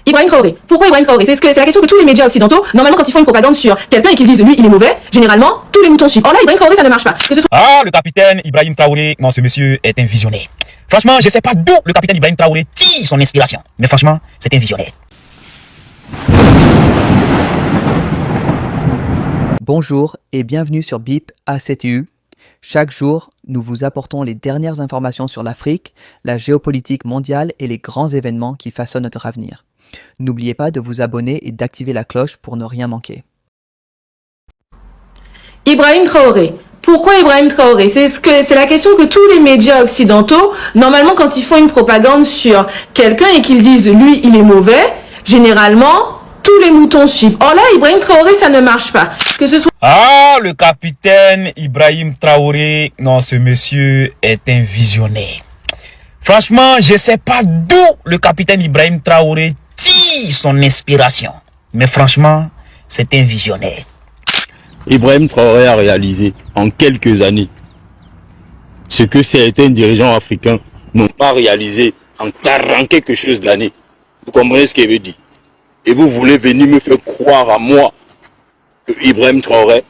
Ibrahim Traoré. Pourquoi Ibrahim Traoré? C'est la question que tous les médias occidentaux, normalement quand ils font une propagande sur quelqu'un et qu'ils disent de lui il est mauvais, généralement tous les moutons suivent. Or là Ibrahim Traoré ça ne marche pas. Ah, le capitaine Ibrahim Traoré, non, ce monsieur est un visionnaire. Franchement, je sais pas d'où le capitaine Ibrahim Traoré tire son inspiration. Mais franchement, c'est un visionnaire. Bonjour et bienvenue sur BIP ACTU. Chaque jour, nous vous apportons les dernières informations sur l'Afrique, la géopolitique mondiale et les grands événements qui façonnent notre avenir. N'oubliez pas de vous abonner et d'activer la cloche pour ne rien manquer. Ibrahim Traoré. Pourquoi Ibrahim Traoré? C'est la question que tous les médias occidentaux, normalement quand ils font une propagande sur quelqu'un et qu'ils disent lui il est mauvais, généralement tous les moutons suivent. Or là Ibrahim Traoré ça ne marche pas. Que ce soit Ah, le capitaine Ibrahim Traoré, non, ce monsieur est un visionnaire. Franchement, je sais pas d'où le capitaine Ibrahim Traoré tire son inspiration. Mais franchement, c'est un visionnaire. Ibrahim Traoré a réalisé en quelques années ce que certains dirigeants africains n'ont pas réalisé en 40 quelque chose d'années. Vous comprenez ce qu'il veut dire? Et vous voulez venir me faire croire à moi que Ibrahim Traoré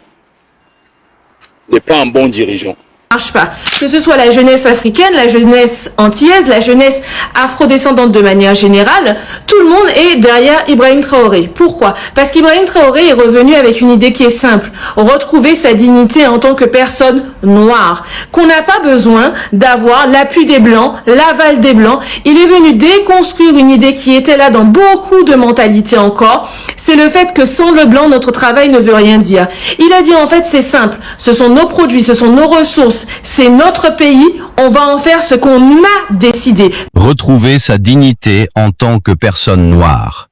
n'est pas un bon dirigeant. marche pas. Que ce soit la jeunesse africaine, la jeunesse antillaise, la jeunesse afrodescendante de manière générale, tout le monde est derrière Ibrahim Traoré. Pourquoi? Parce qu'Ibrahim Traoré est revenu avec une idée qui est simple, retrouver sa dignité en tant que personne noire, qu'on n'a pas besoin d'avoir l'appui des Blancs, l'aval des Blancs. Il est venu déconstruire une idée qui était là dans beaucoup de mentalités encore, c'est le fait que sans le blanc, notre travail ne veut rien dire. Il a dit en fait c'est simple, ce sont nos produits, ce sont nos ressources, c'est notre pays, on va en faire ce qu'on a décidé. Retrouver sa dignité en tant que personne noire.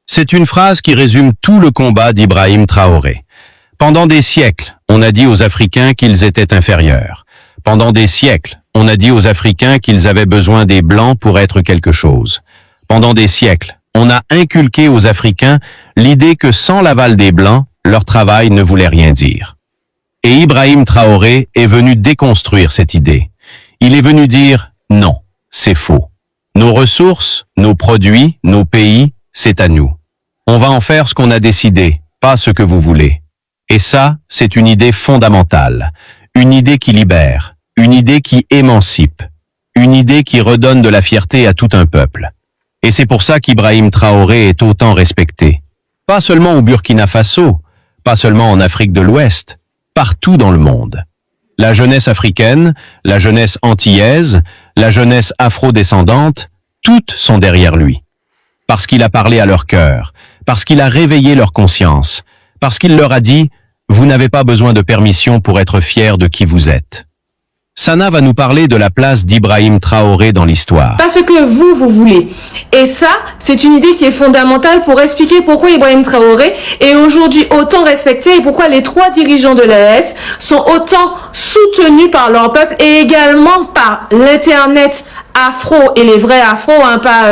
C'est une phrase qui résume tout le combat d'Ibrahim Traoré. Pendant des siècles, on a dit aux Africains qu'ils étaient inférieurs. Pendant des siècles, on a dit aux Africains qu'ils avaient besoin des Blancs pour être quelque chose. Pendant des siècles, on a inculqué aux Africains l'idée que sans l'aval des Blancs, leur travail ne voulait rien dire. Et Ibrahim Traoré est venu déconstruire cette idée. Il est venu dire « Non, c'est faux. Nos ressources, nos produits, nos pays, c'est à nous. On va en faire ce qu'on a décidé, pas ce que vous voulez. » Et ça, c'est une idée fondamentale, une idée qui libère, une idée qui émancipe, une idée qui redonne de la fierté à tout un peuple. Et c'est pour ça qu'Ibrahim Traoré est autant respecté. Pas seulement au Burkina Faso, pas seulement en Afrique de l'Ouest, partout dans le monde. La jeunesse africaine, la jeunesse antillaise, la jeunesse afro-descendante, toutes sont derrière lui. Parce qu'il a parlé à leur cœur, parce qu'il a réveillé leur conscience, parce qu'il leur a dit « Vous n'avez pas besoin de permission pour être fiers de qui vous êtes ». Sana va nous parler de la place d'Ibrahim Traoré dans l'histoire. Parce que vous voulez. Et ça, c'est une idée qui est fondamentale pour expliquer pourquoi Ibrahim Traoré est aujourd'hui autant respecté et pourquoi les trois dirigeants de l'AES sont autant soutenus par leur peuple et également par l'internet afro et les vrais afro, hein, pas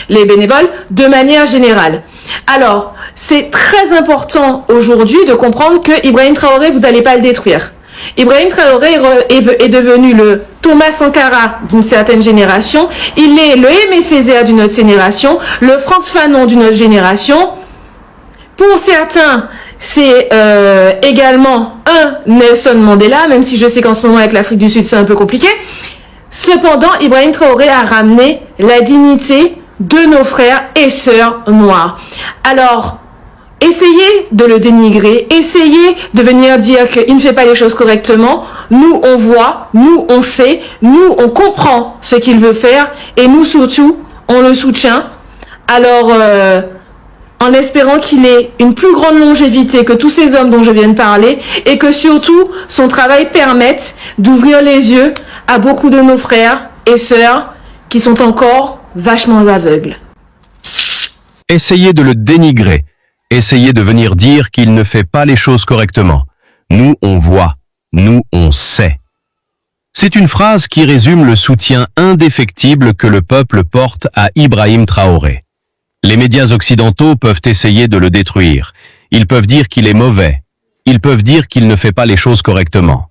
les bénévoles, de manière générale. Alors, c'est très important aujourd'hui de comprendre que Ibrahim Traoré, vous n'allez pas le détruire. Ibrahim Traoré est devenu le Thomas Sankara d'une certaine génération, il est le Aimé Césaire d'une autre génération, le Frantz Fanon d'une autre génération. Pour certains, c'est également un Nelson Mandela, même si je sais qu'en ce moment avec l'Afrique du Sud c'est un peu compliqué. Cependant, Ibrahim Traoré a ramené la dignité de nos frères et sœurs noirs. Alors, essayez de le dénigrer, essayez de venir dire qu'il ne fait pas les choses correctement. Nous, on voit, nous, on sait, nous, on comprend ce qu'il veut faire et nous, surtout, on le soutient. Alors, en espérant qu'il ait une plus grande longévité que tous ces hommes dont je viens de parler et que surtout, son travail permette d'ouvrir les yeux à beaucoup de nos frères et sœurs qui sont encore vachement aveugles. Essayez de le dénigrer. Essayez de venir dire qu'il ne fait pas les choses correctement. Nous, on voit. Nous, on sait. C'est une phrase qui résume le soutien indéfectible que le peuple porte à Ibrahim Traoré. Les médias occidentaux peuvent essayer de le détruire. Ils peuvent dire qu'il est mauvais. Ils peuvent dire qu'il ne fait pas les choses correctement.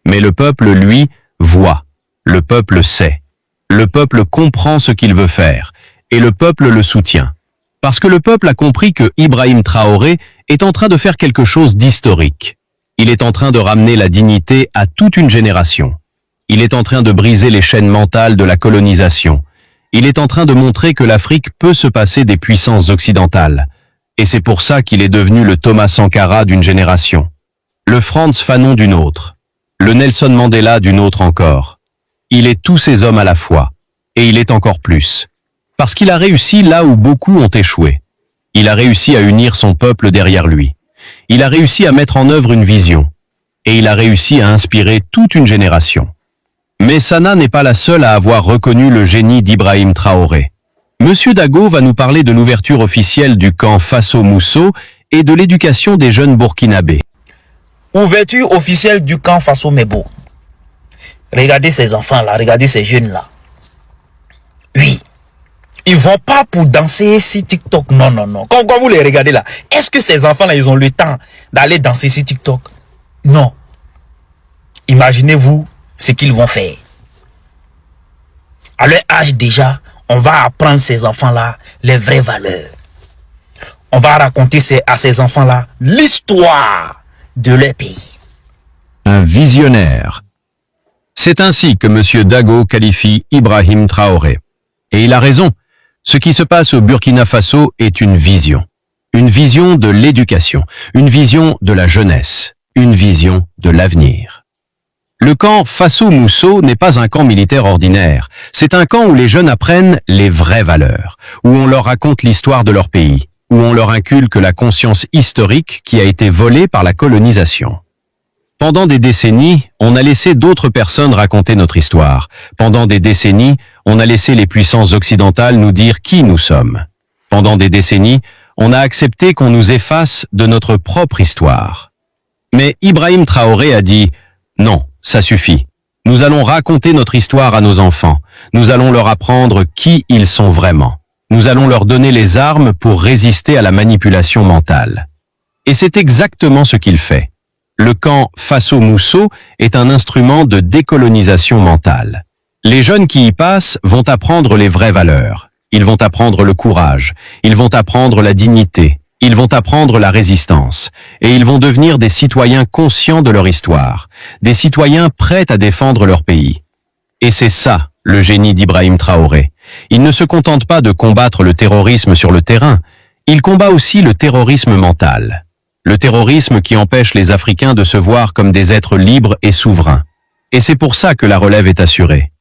Mais le peuple, lui, voit. Le peuple sait. Le peuple comprend ce qu'il veut faire. et le peuple le soutient. Parce que le peuple a compris que Ibrahim Traoré est en train de faire quelque chose d'historique. Il est en train de ramener la dignité à toute une génération. Il est en train de briser les chaînes mentales de la colonisation. Il est en train de montrer que l'Afrique peut se passer des puissances occidentales. Et c'est pour ça qu'il est devenu le Thomas Sankara d'une génération, le Frantz Fanon d'une autre, le Nelson Mandela d'une autre encore. Il est tous ces hommes à la fois, et il est encore plus. Parce qu'il a réussi là où beaucoup ont échoué. Il a réussi à unir son peuple derrière lui. Il a réussi à mettre en œuvre une vision. Et il a réussi à inspirer toute une génération. Mais Sana n'est pas la seule à avoir reconnu le génie d'Ibrahim Traoré. Monsieur Dago va nous parler de l'ouverture officielle du camp Faso Mousso et de l'éducation des jeunes burkinabés. Ouverture officielle du camp Faso Mebo. Regardez ces enfants-là, regardez ces jeunes-là. Oui. Ils vont pas pour danser sur TikTok. Non, non, non. Quand vous les regardez là, est-ce que ces enfants-là, ils ont le temps d'aller danser sur TikTok? Non. Imaginez-vous ce qu'ils vont faire. À leur âge déjà, on va apprendre ces enfants-là les vraies valeurs. On va raconter à ces enfants-là l'histoire de leur pays. Un visionnaire. C'est ainsi que M. Dago qualifie Ibrahim Traoré. Et il a raison. Ce qui se passe au Burkina Faso est une vision. Une vision de l'éducation, une vision de la jeunesse, une vision de l'avenir. Le camp Faso Mousso n'est pas un camp militaire ordinaire. C'est un camp où les jeunes apprennent les vraies valeurs, où on leur raconte l'histoire de leur pays, où on leur inculque la conscience historique qui a été volée par la colonisation. Pendant des décennies, on a laissé d'autres personnes raconter notre histoire. Pendant des décennies, on a laissé les puissances occidentales nous dire qui nous sommes. Pendant des décennies, on a accepté qu'on nous efface de notre propre histoire. Mais Ibrahim Traoré a dit « Non, ça suffit. Nous allons raconter notre histoire à nos enfants. Nous allons leur apprendre qui ils sont vraiment. Nous allons leur donner les armes pour résister à la manipulation mentale. » Et c'est exactement ce qu'il fait. Le camp Faso Mousso est un instrument de décolonisation mentale. Les jeunes qui y passent vont apprendre les vraies valeurs. Ils vont apprendre le courage. Ils vont apprendre la dignité. Ils vont apprendre la résistance. Et ils vont devenir des citoyens conscients de leur histoire. Des citoyens prêts à défendre leur pays. Et c'est ça, le génie d'Ibrahim Traoré. Il ne se contente pas de combattre le terrorisme sur le terrain. Il combat aussi le terrorisme mental. Le terrorisme qui empêche les Africains de se voir comme des êtres libres et souverains. Et c'est pour ça que la relève est assurée.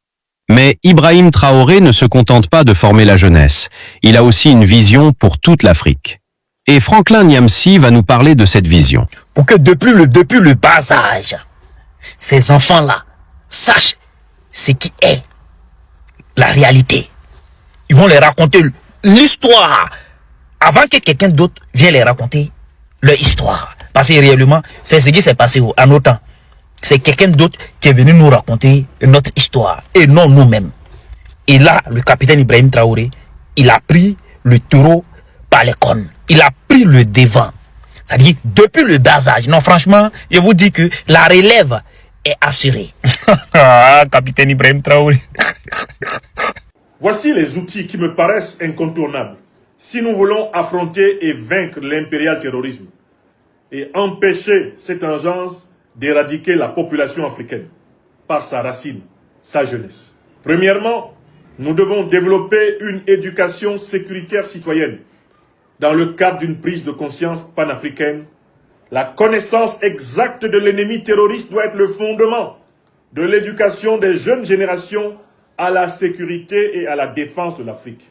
Mais Ibrahim Traoré ne se contente pas de former la jeunesse. Il a aussi une vision pour toute l'Afrique. Et Franklin Nyamsi va nous parler de cette vision. Pour que depuis le bas âge, ces enfants-là sachent ce qui est la réalité. Ils vont leur raconter l'histoire avant que quelqu'un d'autre vienne les raconter leur histoire. Parce que réellement, c'est ce qui s'est passé à nos temps. C'est quelqu'un d'autre qui est venu nous raconter notre histoire et non nous-mêmes. Et là, le capitaine Ibrahim Traoré, il a pris le taureau par les cornes. Il a pris le devant. C'est-à-dire, depuis le bas âge. Non, franchement, je vous dis que la relève est assurée. Capitaine Ibrahim Traoré. Voici les outils qui me paraissent incontournables si nous voulons affronter et vaincre l'impérial terrorisme et empêcher cette agence d'éradiquer la population africaine par sa racine, sa jeunesse. Premièrement, nous devons développer une éducation sécuritaire citoyenne dans le cadre d'une prise de conscience panafricaine. La connaissance exacte de l'ennemi terroriste doit être le fondement de l'éducation des jeunes générations à la sécurité et à la défense de l'Afrique.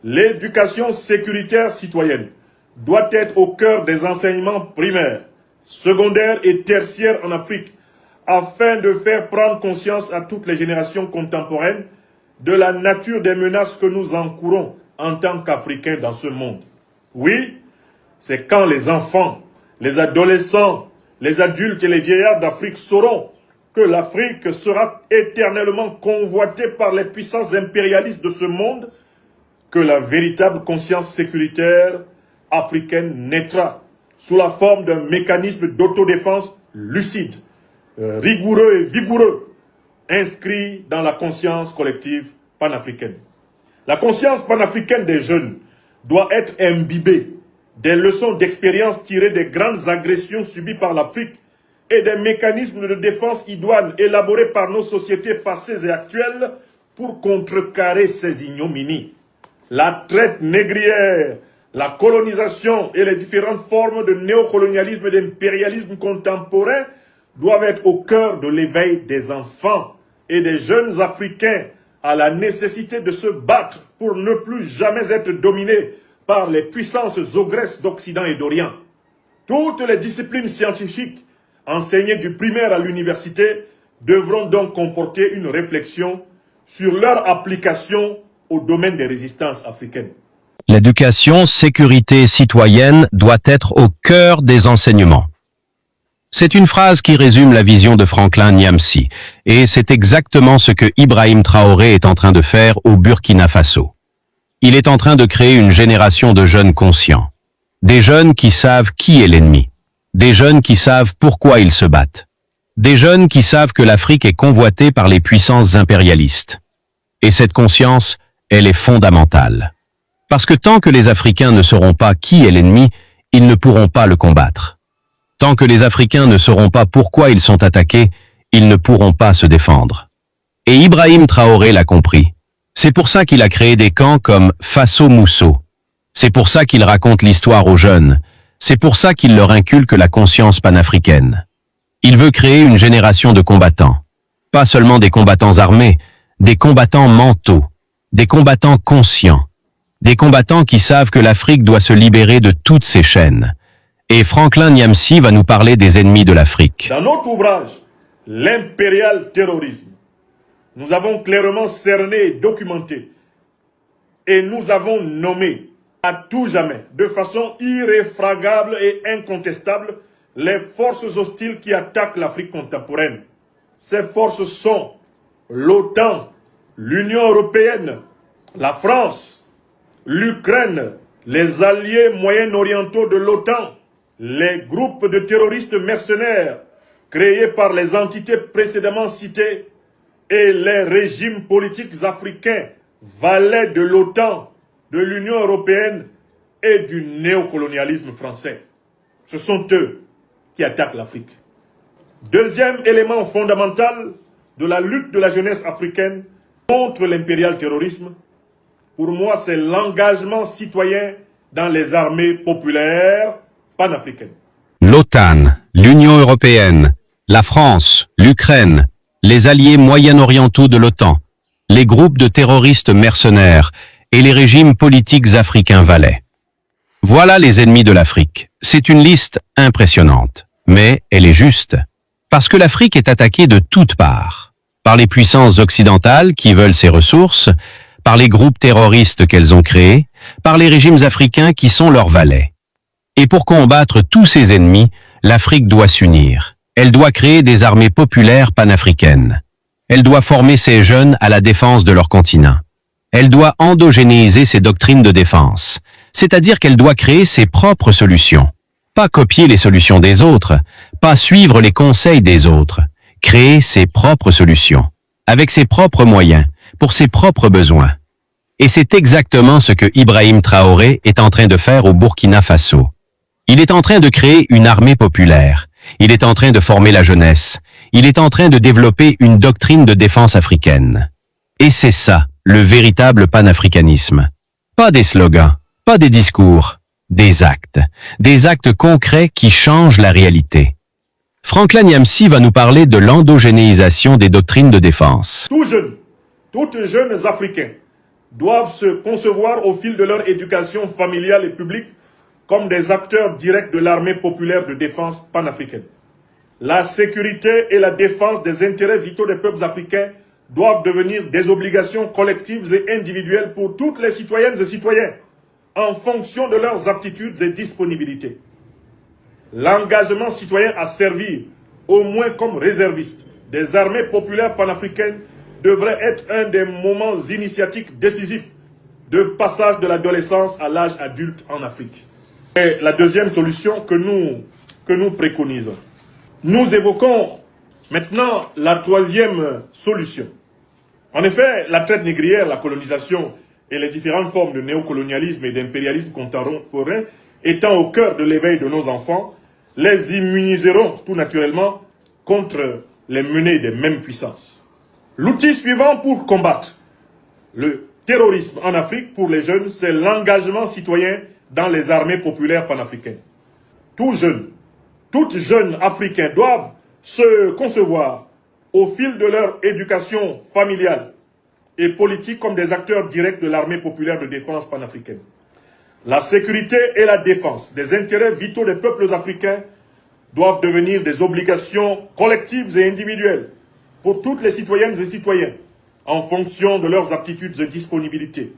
L'éducation sécuritaire citoyenne doit être au cœur des enseignements primaires, secondaires et tertiaires en Afrique, afin de faire prendre conscience à toutes les générations contemporaines de la nature des menaces que nous encourons en tant qu'Africains dans ce monde. Oui, c'est quand les enfants, les adolescents, les adultes et les vieillards d'Afrique sauront que l'Afrique sera éternellement convoitée par les puissances impérialistes de ce monde que la véritable conscience sécuritaire africaine naîtra sous la forme d'un mécanisme d'autodéfense lucide, rigoureux et vigoureux, inscrit dans la conscience collective panafricaine. La conscience panafricaine des jeunes doit être imbibée des leçons d'expérience tirées des grandes agressions subies par l'Afrique et des mécanismes de défense idoines élaborés par nos sociétés passées et actuelles pour contrecarrer ces ignominies. La traite négrière, la colonisation et les différentes formes de néocolonialisme et d'impérialisme contemporain doivent être au cœur de l'éveil des enfants et des jeunes Africains à la nécessité de se battre pour ne plus jamais être dominés par les puissances ogresses d'Occident et d'Orient. Toutes les disciplines scientifiques enseignées du primaire à l'université devront donc comporter une réflexion sur leur application au domaine des résistances africaines. L'éducation sécurité citoyenne doit être au cœur des enseignements. C'est une phrase qui résume la vision de Franklin Nyamsi, et c'est exactement ce que Ibrahim Traoré est en train de faire au Burkina Faso. Il est en train de créer une génération de jeunes conscients. Des jeunes qui savent qui est l'ennemi. Des jeunes qui savent pourquoi ils se battent. Des jeunes qui savent que l'Afrique est convoitée par les puissances impérialistes. Et cette conscience, elle est fondamentale. Parce que tant que les Africains ne sauront pas qui est l'ennemi, ils ne pourront pas le combattre. Tant que les Africains ne sauront pas pourquoi ils sont attaqués, ils ne pourront pas se défendre. Et Ibrahim Traoré l'a compris. C'est pour ça qu'il a créé des camps comme Faso Mousso. C'est pour ça qu'il raconte l'histoire aux jeunes. C'est pour ça qu'il leur inculque la conscience panafricaine. Il veut créer une génération de combattants. Pas seulement des combattants armés, des combattants mentaux, des combattants conscients, des combattants qui savent que l'Afrique doit se libérer de toutes ses chaînes. Et Franklin Nyamsi va nous parler des ennemis de l'Afrique. Dans notre ouvrage, L'impérial terrorisme, nous avons clairement cerné et documenté, et nous avons nommé à tout jamais, de façon irréfragable et incontestable, les forces hostiles qui attaquent l'Afrique contemporaine. Ces forces sont l'OTAN, l'Union européenne, la France, l'Ukraine, les alliés moyen-orientaux de l'OTAN, les groupes de terroristes mercenaires créés par les entités précédemment citées et les régimes politiques africains, valets de l'OTAN, de l'Union européenne et du néocolonialisme français. Ce sont eux qui attaquent l'Afrique. Deuxième élément fondamental de la lutte de la jeunesse africaine contre l'impérial terrorisme, pour moi, c'est l'engagement citoyen dans les armées populaires panafricaines. L'OTAN, l'Union européenne, la France, l'Ukraine, les alliés moyen-orientaux de l'OTAN, les groupes de terroristes mercenaires et les régimes politiques africains valets. Voilà les ennemis de l'Afrique. C'est une liste impressionnante, mais elle est juste. Parce que l'Afrique est attaquée de toutes parts. Par les puissances occidentales qui veulent ses ressources, par les groupes terroristes qu'elles ont créés, par les régimes africains qui sont leurs valets. Et pour combattre tous ces ennemis, l'Afrique doit s'unir. Elle doit créer des armées populaires panafricaines. Elle doit former ses jeunes à la défense de leur continent. Elle doit endogénéiser ses doctrines de défense, c'est-à-dire qu'elle doit créer ses propres solutions. Pas copier les solutions des autres, pas suivre les conseils des autres, créer ses propres solutions, avec ses propres moyens, pour ses propres besoins. Et c'est exactement ce que Ibrahim Traoré est en train de faire au Burkina Faso. Il est en train de créer une armée populaire. Il est en train de former la jeunesse. Il est en train de développer une doctrine de défense africaine. Et c'est ça, le véritable panafricanisme. Pas des slogans, pas des discours, des actes concrets qui changent la réalité. Franklin Nyamsi va nous parler de l'endogénéisation des doctrines de défense. Toutes jeunes Africains doivent se concevoir au fil de leur éducation familiale et publique comme des acteurs directs de l'armée populaire de défense panafricaine. La sécurité et la défense des intérêts vitaux des peuples africains doivent devenir des obligations collectives et individuelles pour toutes les citoyennes et citoyens, en fonction de leurs aptitudes et disponibilités. L'engagement citoyen à servir, au moins comme réserviste, des armées populaires panafricaines devrait être un des moments initiatiques décisifs de passage de l'adolescence à l'âge adulte en Afrique. Et la deuxième solution que nous préconisons. Nous évoquons maintenant la troisième solution. En effet, la traite négrière, la colonisation et les différentes formes de néocolonialisme et d'impérialisme contemporain étant au cœur de l'éveil de nos enfants, les immuniseront tout naturellement contre les menées des mêmes puissances. L'outil suivant pour combattre le terrorisme en Afrique pour les jeunes, c'est l'engagement citoyen dans les armées populaires panafricaines. Tout jeune africain doivent se concevoir au fil de leur éducation familiale et politique comme des acteurs directs de l'armée populaire de défense panafricaine. La sécurité et la défense des intérêts vitaux des peuples africains doivent devenir des obligations collectives et individuelles pour toutes les citoyennes et citoyens en fonction de leurs aptitudes et disponibilités.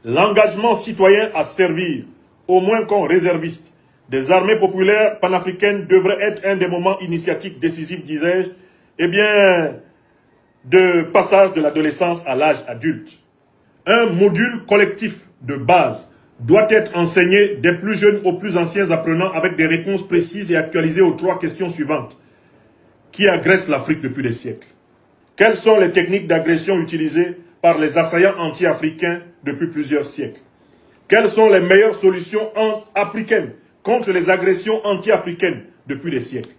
L'engagement citoyen à servir, au moins comme réserviste, des armées populaires panafricaines devrait être un des moments initiatiques décisifs, disais-je, de passage de l'adolescence à l'âge adulte. Un module collectif de base doit être enseigné des plus jeunes aux plus anciens apprenants avec des réponses précises et actualisées aux 3 questions suivantes qui agressent l'Afrique depuis des siècles. Quelles sont les techniques d'agression utilisées par les assaillants anti-africains depuis plusieurs siècles? Quelles sont les meilleures solutions africaines contre les agressions anti-africaines depuis des siècles?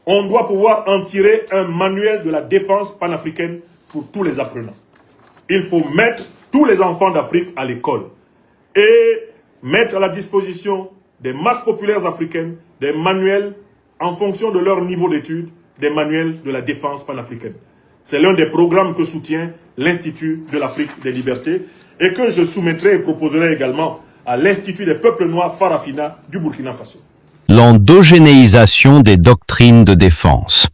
On doit pouvoir en tirer un manuel de la défense panafricaine pour tous les apprenants. Il faut mettre tous les enfants d'Afrique à l'école et mettre à la disposition des masses populaires africaines des manuels en fonction de leur niveau d'études, des manuels de la défense panafricaine. C'est l'un des programmes que soutient l'Institut de l'Afrique des Libertés et que je soumettrai et proposerai également à l'Institut des peuples noirs Farafina du Burkina Faso. L'endogénéisation des doctrines de défense.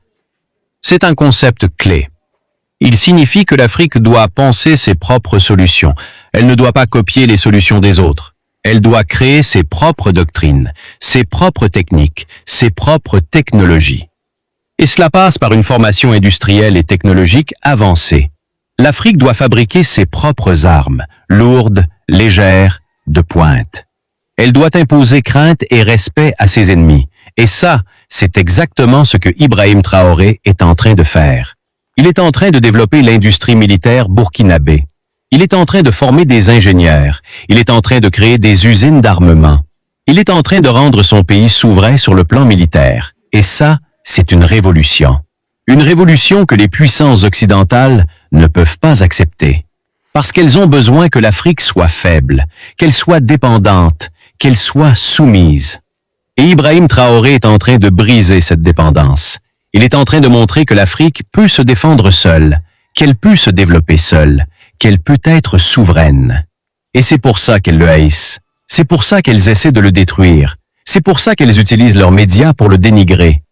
C'est un concept clé. Il signifie que l'Afrique doit penser ses propres solutions. Elle ne doit pas copier les solutions des autres. Elle doit créer ses propres doctrines, ses propres techniques, ses propres technologies. Et cela passe par une formation industrielle et technologique avancée. L'Afrique doit fabriquer ses propres armes, lourdes, légères, de pointe. Elle doit imposer crainte et respect à ses ennemis. Et ça, c'est exactement ce que Ibrahim Traoré est en train de faire. Il est en train de développer l'industrie militaire burkinabé. Il est en train de former des ingénieurs. Il est en train de créer des usines d'armement. Il est en train de rendre son pays souverain sur le plan militaire. Et ça, c'est une révolution. Une révolution que les puissances occidentales ne peuvent pas accepter. Parce qu'elles ont besoin que l'Afrique soit faible, qu'elle soit dépendante, qu'elle soit soumise. Et Ibrahim Traoré est en train de briser cette dépendance. Il est en train de montrer que l'Afrique peut se défendre seule, qu'elle peut se développer seule, qu'elle peut être souveraine. Et c'est pour ça qu'elles le haïssent. C'est pour ça qu'elles essaient de le détruire. C'est pour ça qu'elles utilisent leurs médias pour le dénigrer.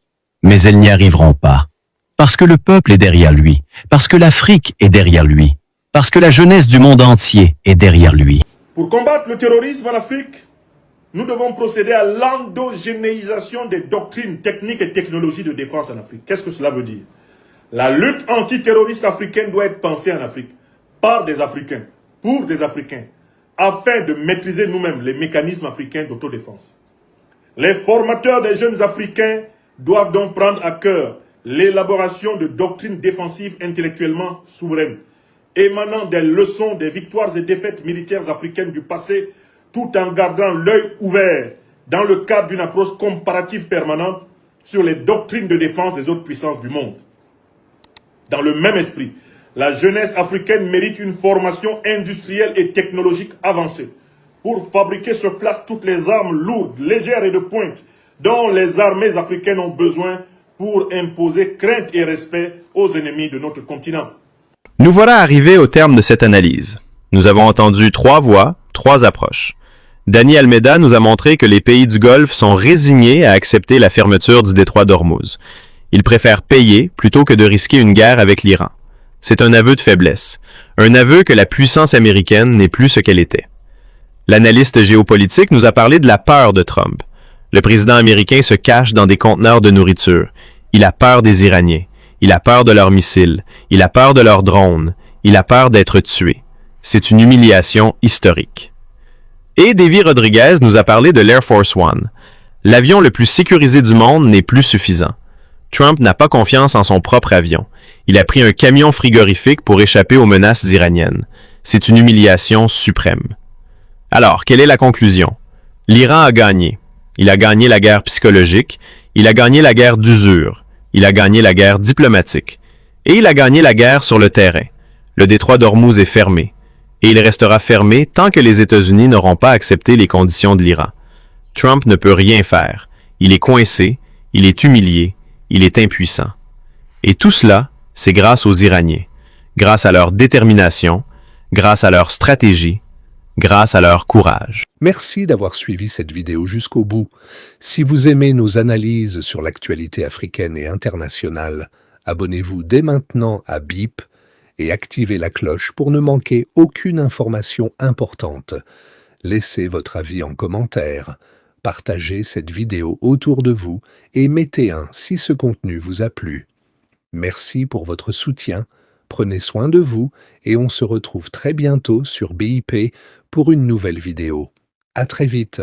Mais elles n'y arriveront pas. Parce que le peuple est derrière lui. Parce que l'Afrique est derrière lui. Parce que la jeunesse du monde entier est derrière lui. Pour combattre le terrorisme en Afrique, nous devons procéder à l'endogénéisation des doctrines, techniques et technologies de défense en Afrique. Qu'est-ce que cela veut dire? La lutte antiterroriste africaine doit être pensée en Afrique, par des Africains, pour des Africains, afin de maîtriser nous-mêmes les mécanismes africains d'autodéfense. Les formateurs des jeunes Africains doivent donc prendre à cœur l'élaboration de doctrines défensives intellectuellement souveraines, émanant des leçons des victoires et défaites militaires africaines du passé, tout en gardant l'œil ouvert dans le cadre d'une approche comparative permanente sur les doctrines de défense des autres puissances du monde. Dans le même esprit, la jeunesse africaine mérite une formation industrielle et technologique avancée pour fabriquer sur place toutes les armes lourdes, légères et de pointe dont les armées africaines ont besoin pour imposer crainte et respect aux ennemis de notre continent. Nous voilà arrivés au terme de cette analyse. Nous avons entendu 3 voix, 3 approches. Dani Almeida nous a montré que les pays du Golfe sont résignés à accepter la fermeture du détroit d'Ormuz. Ils préfèrent payer plutôt que de risquer une guerre avec l'Iran. C'est un aveu de faiblesse, un aveu que la puissance américaine n'est plus ce qu'elle était. L'analyste géopolitique nous a parlé de la peur de Trump. Le président américain se cache dans des conteneurs de nourriture. Il a peur des Iraniens. Il a peur de leurs missiles. Il a peur de leurs drones. Il a peur d'être tué. C'est une humiliation historique. Et Davy Rodriguez nous a parlé de l'Air Force One. L'avion le plus sécurisé du monde n'est plus suffisant. Trump n'a pas confiance en son propre avion. Il a pris un camion frigorifique pour échapper aux menaces iraniennes. C'est une humiliation suprême. Alors, quelle est la conclusion? L'Iran a gagné. Il a gagné la guerre psychologique, il a gagné la guerre d'usure, il a gagné la guerre diplomatique, et il a gagné la guerre sur le terrain. Le détroit d'Ormuz est fermé, et il restera fermé tant que les États-Unis n'auront pas accepté les conditions de l'Iran. Trump ne peut rien faire. Il est coincé, il est humilié, il est impuissant. Et tout cela, c'est grâce aux Iraniens, grâce à leur détermination, grâce à leur stratégie, grâce à leur courage. Merci d'avoir suivi cette vidéo jusqu'au bout. Si vous aimez nos analyses sur l'actualité africaine et internationale, abonnez-vous dès maintenant à BIP et activez la cloche pour ne manquer aucune information importante. Laissez votre avis en commentaire, partagez cette vidéo autour de vous et mettez un si ce contenu vous a plu. Merci pour votre soutien, prenez soin de vous et on se retrouve très bientôt sur BIP pour une nouvelle vidéo. À très vite.